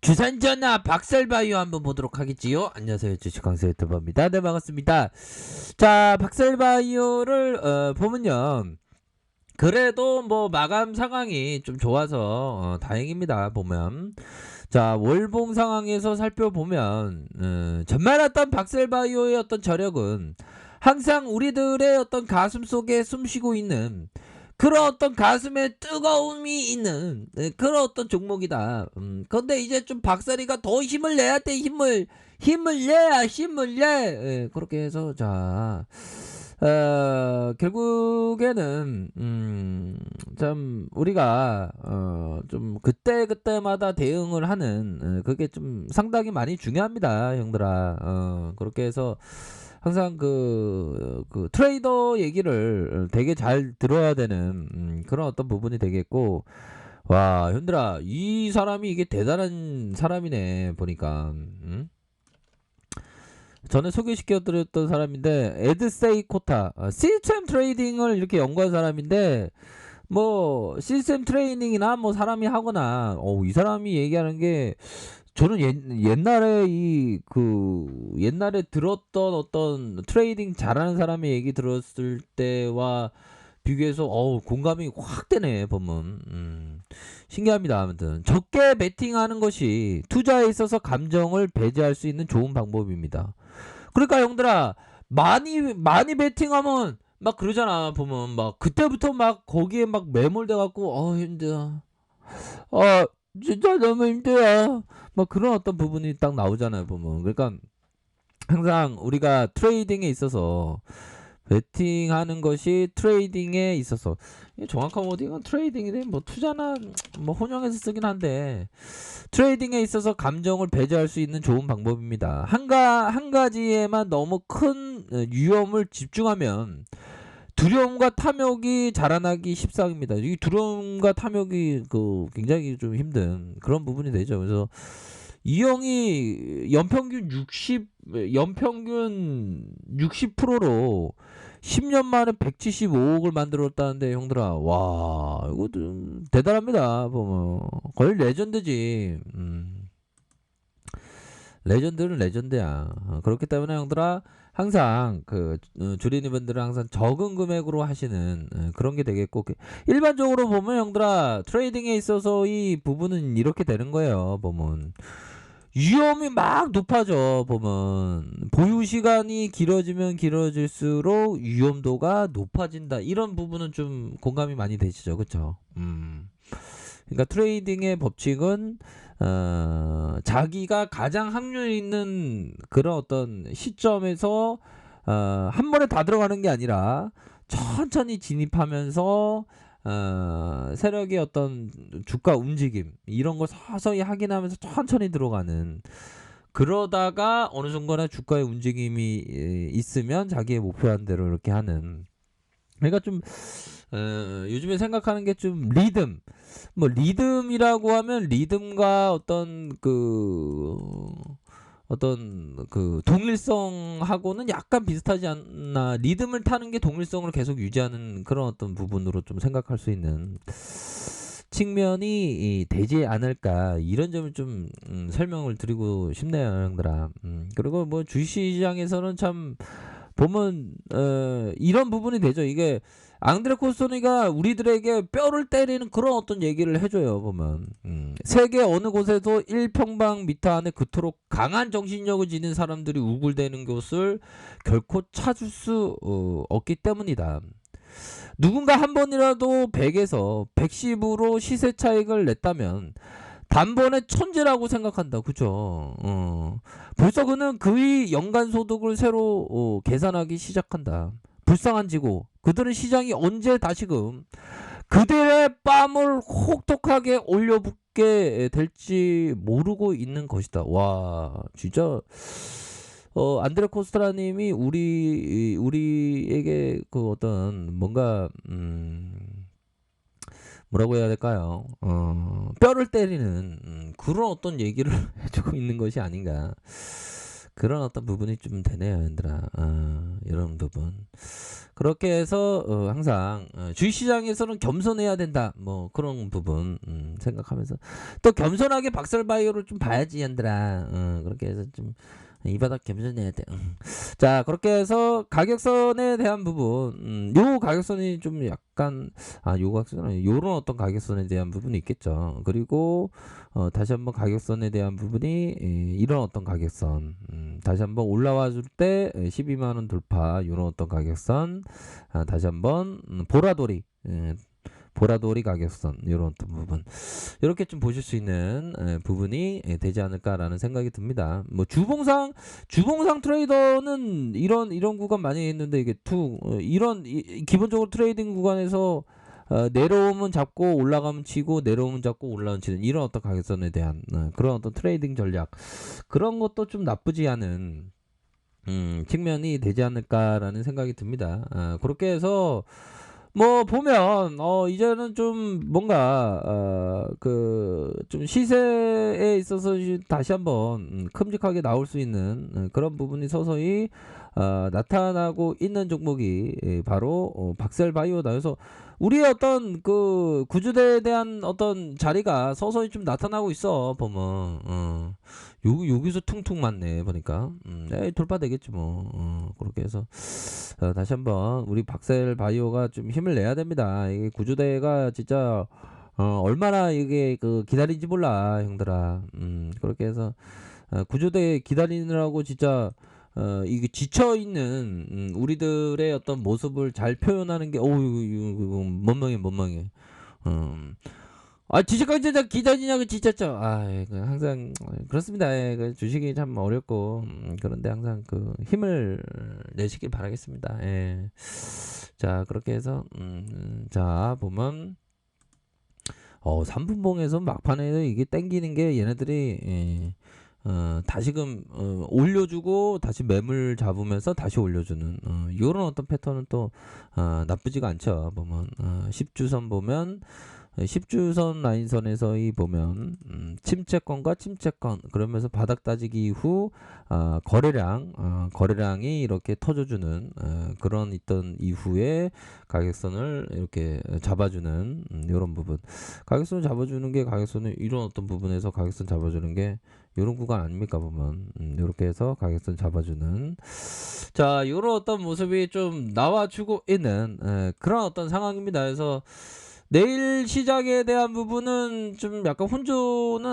주산전화 박살바이오 한번 보도록 하겠지요. 안녕하세요, 주식강사 유튜버입니다. 네, 반갑습니다. 자, 박살바이오를 보면요, 그래도 뭐 마감 상황이 좀 좋아서 다행입니다. 보면 자, 월봉 상황에서 살펴보면 전말했던 박셀바이오의 어떤 저력은 항상 우리들의 어떤 가슴 속에 숨쉬고 있는 그런 어떤 가슴에 뜨거움이 있는 그런 어떤 종목이다. 근데 이제 좀 박사리가 더 힘을 내야 돼. 힘을 내야 힘을 내. 그렇게 해서 자, 결국에는 참 우리가 좀 그때그때마다 대응을 하는 그게 좀 상당히 많이 중요합니다, 형들아. 그렇게 해서 항상 그 트레이더 얘기를 되게 잘 들어야 되는 그런 어떤 부분이 되겠고, 와, 형들아, 이 사람이 이게 대단한 사람이네 보니까. 전에 소개시켜드렸던 사람인데, 에드세이 코타, 시스템 트레이딩을 이렇게 연구한 사람인데, 뭐 시스템 트레이닝이나 뭐 사람이 하거나 이 사람이 얘기하는 게, 저는 옛날에 옛날에 들었던 어떤 트레이딩 잘하는 사람의 얘기 들었을 때와 비교해서 공감이 확 되네 보면. 신기합니다. 아무튼 적게 베팅하는 것이 투자에 있어서 감정을 배제할 수 있는 좋은 방법입니다. 그러니까 형들아, 많이 베팅하면 막 그러잖아. 보면 막 그때부터 막 거기에 막 매몰돼 갖고 힘들어. 아, 진짜 너무 힘들어. 막 그런 어떤 부분이 딱 나오잖아요, 보면. 그러니까 항상 우리가 트레이딩에 있어서 베팅하는 것이 트레이딩에 있어서, 정확한 워딩은 트레이딩이든 뭐 투자나 뭐 혼용해서 쓰긴 한데, 트레이딩에 있어서 감정을 배제할 수 있는 좋은 방법입니다. 한 가지에만 너무 큰 위험을 집중하면 두려움과 탐욕이 자라나기 십상입니다. 이 두려움과 탐욕이 굉장히 좀 힘든 그런 부분이 되죠. 그래서 이 형이 연평균 60%로 10년 만에 175억을 만들었다는데, 형들아, 와, 이거 좀 대단합니다. 보면 거의 레전드지. 레전드는 레전드야. 그렇기 때문에 형들아, 항상 주린이분들은 항상 적은 금액으로 하시는 그런 게 되겠고, 일반적으로 보면 형들아, 트레이딩에 있어서 이 부분은 이렇게 되는 거예요. 보면 위험이 막 높아져. 보면 보유 시간이 길어지면 길어질수록 위험도가 높아진다. 이런 부분은 좀 공감이 많이 되시죠, 그렇죠? 그러니까 트레이딩의 법칙은 자기가 가장 확률 있는 그런 어떤 시점에서 한 번에 다 들어가는 게 아니라 천천히 진입하면서 세력의 어떤 주가 움직임 이런 걸 서서히 확인하면서 천천히 들어가는, 그러다가 어느 순간에 주가의 움직임이 있으면 자기의 목표한 대로 이렇게 하는. 그러니까 좀 요즘에 생각하는 게 좀 리듬. 뭐 리듬이라고 하면 리듬과 어떤 동일성하고는 약간 비슷하지 않나. 리듬을 타는 게 동일성을 계속 유지하는 그런 어떤 부분으로 좀 생각할 수 있는 측면이 되지 않을까, 이런 점을 좀 설명을 드리고 싶네요, 형들아. 그리고 뭐 주식시장에서는 참 보면 이런 부분이 되죠. 이게 앙드레 코스토니가 우리들에게 뼈를 때리는 그런 어떤 얘기를 해줘요. 보면 세계 어느 곳에도 1평방미터 안에 그토록 강한 정신력을 지닌 사람들이 우글대는 것을 결코 찾을 수 없기 때문이다. 누군가 한 번이라도 100에서 110으로 시세 차익을 냈다면 단번에 천재라고 생각한다. 그죠? 벌써 그는 그의 연간 소득을 새로 계산하기 시작한다. 불쌍한 지구. 그들은 시장이 언제 다시금 그들의 뺨을 혹독하게 올려붙게 될지 모르고 있는 것이다. 와, 진짜 안드레 코스트라님이 우리에게 그 어떤 뭔가 뭐라고 해야 될까요? 뼈를 때리는 그런 어떤 얘기를 해주고 있는 것이 아닌가. 그런 어떤 부분이 좀 되네요, 얘들아. 이런 부분. 그렇게 해서 항상 주식시장에서는 겸손해야 된다. 뭐 그런 부분 생각하면서 또 겸손하게 박살바이오를 좀 봐야지, 얘들아. 그렇게 해서 좀 이 바닥 겸손해야 돼. 자, 그렇게 해서 가격선에 대한 부분, 요 가격선이 좀 약간, 요 가격선은 요런 어떤 가격선에 대한 부분이 있겠죠. 그리고, 다시 한번 가격선에 대한 부분이, 이런 어떤 가격선, 다시 한번 올라와 줄 때, 12만원 돌파, 요런 어떤 가격선, 다시 한번, 보라돌이, 보라돌이 가격선 이런 어떤 부분 이렇게 좀 보실 수 있는 부분이 되지 않을까라는 생각이 듭니다. 뭐 주봉상 트레이더는 이런 구간 많이 했는데 이게 기본적으로 트레이딩 구간에서 내려오면 잡고 올라가면 치고 내려오면 잡고 올라오면 치는 이런 어떤 가격선에 대한 그런 어떤 트레이딩 전략 그런 것도 좀 나쁘지 않은 측면이 되지 않을까라는 생각이 듭니다. 그렇게 해서 뭐 보면 이제는 좀 뭔가 좀 시세에 있어서 다시 한번 큼직하게 나올 수 있는 그런 부분이 서서히 나타나고 있는 종목이 바로 박셀바이오다. 그래서 우리의 어떤 그 구주대에 대한 어떤 자리가 서서히 좀 나타나고 있어 보면 여기서 퉁퉁 맞네 보니까 돌파되겠지 뭐 그렇게 해서 다시 한번 우리 박셀바이오가 좀 힘을 내야 됩니다. 이게 구주대가 진짜 얼마나 이게 기다린지 몰라 형들아. 그렇게 해서 구조대 기다리느라고 진짜 이게 지쳐 있는 우리들의 어떤 모습을 잘 표현하는 게 이거 못망해. 지식까지 진짜 기다리냐고 지쳤죠. 항상 그렇습니다. 주식이 참 어렵고 그런데 항상 그 힘을 내시길 바라겠습니다. 예. 자, 그렇게 해서 자 보면 3분봉에서 막판에 이게 땡기는 게 얘네들이 다시금 올려주고 다시 매물 잡으면서 다시 올려주는 이런 어떤 패턴은 또 나쁘지가 않죠. 보면 10주선 보면 10주선 라인선에서의 보면 침체권과 침체권 그러면서 바닥 따지기 이후 거래량이 이렇게 터져주는 그런 있던 이후에 가격선을 이렇게 잡아주는 이런 부분 가격선을 잡아주는 게 가격선을 이런 어떤 부분에서 가격선 잡아주는 게 요런 구간 아닙니까 보면 이렇게 해서 가격선 잡아주는 자 요런 어떤 모습이 좀 나와주고 있는 그런 어떤 상황입니다. 그래서 내일 시작에 대한 부분은 좀 약간 혼조는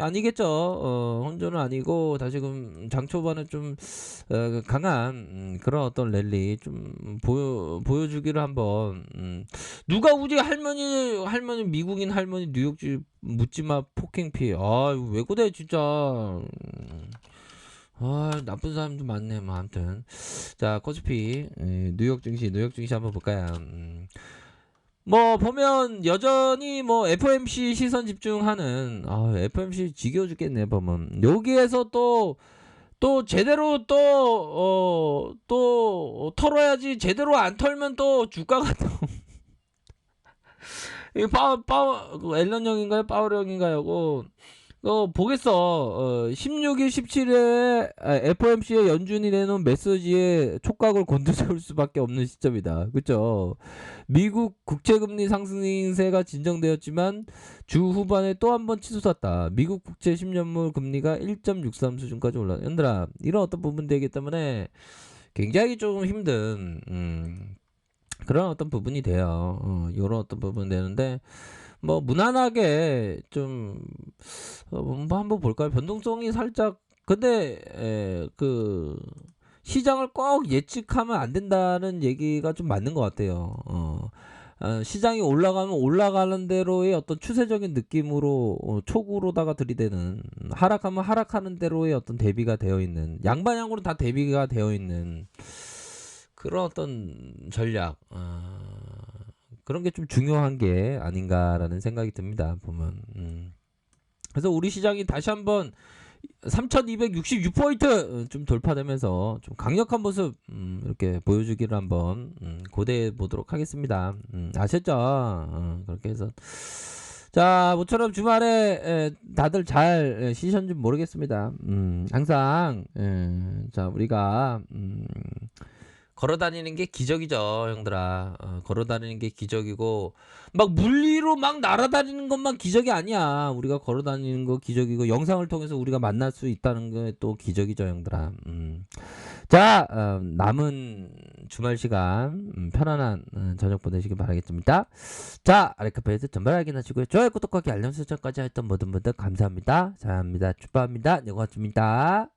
아니겠죠. 혼조는 아니고 다시금 장 초반에 좀 강한 그런 어떤 랠리 좀 보여주기를 한번 누가 우리 할머니 미국인 할머니 뉴욕주 묻지마 폭행피 왜 그래 진짜 나쁜 사람도 많네. 뭐 아무튼 자 코스피 뉴욕 증시 한번 볼까요? 뭐 보면 여전히 뭐 FOMC 시선 집중하는 FOMC 지겨워 죽겠네 보면 여기에서 또 제대로 또 털어야지 제대로 안 털면 또 주가가 또 이 앨런 형인가요? 파월 형인가요? 보겠어. 16일, 17일에 FOMC의 연준이 내놓은 메시지에 촉각을 곤두세울 수밖에 없는 시점이다. 그쵸? 미국 국채금리 상승세가 진정되었지만 주 후반에 또 한 번 치솟았다. 미국 국채 10년물 금리가 1.63 수준까지 올라. 얘들아, 이런 어떤 부분 되기 때문에 굉장히 좀 힘든 그런 어떤 부분이 돼요. 이런 어떤 부분 되는데 뭐 무난하게 좀 한번 볼까요? 변동성이 살짝 근데 그 시장을 꼭 예측하면 안 된다는 얘기가 좀 맞는 것 같아요. 시장이 올라가면 올라가는 대로의 어떤 추세적인 느낌으로 촉으로다가 들이대는 하락하면 하락하는 대로의 어떤 대비가 되어 있는 양방향으로 다 대비가 되어 있는 그런 어떤 전략 그런 게 좀 중요한 게 아닌가라는 생각이 듭니다. 보면 그래서 우리 시장이 다시 한번 3266포인트 좀 돌파되면서 좀 강력한 모습 이렇게 보여주기를 한번 고대해 보도록 하겠습니다. 아셨죠? 그렇게 해서 자, 모처럼 주말에 다들 잘 쉬셨는지 모르겠습니다. 항상 자 우리가 걸어 다니는 게 기적이죠, 형들아. 걸어 다니는 게 기적이고 막 물리로 막 날아다니는 것만 기적이 아니야. 우리가 걸어 다니는 거 기적이고 영상을 통해서 우리가 만날 수 있다는 게 또 기적이죠, 형들아. 자, 남은 주말 시간 편안한 저녁 보내시길 바라겠습니다. 자, 아레카페에서 전발 확인하시고요. 좋아요, 구독하기, 알람 설정까지 했던 모든 분들 감사합니다. 사랑합니다. 축복합니다. 네, 고맙습니다.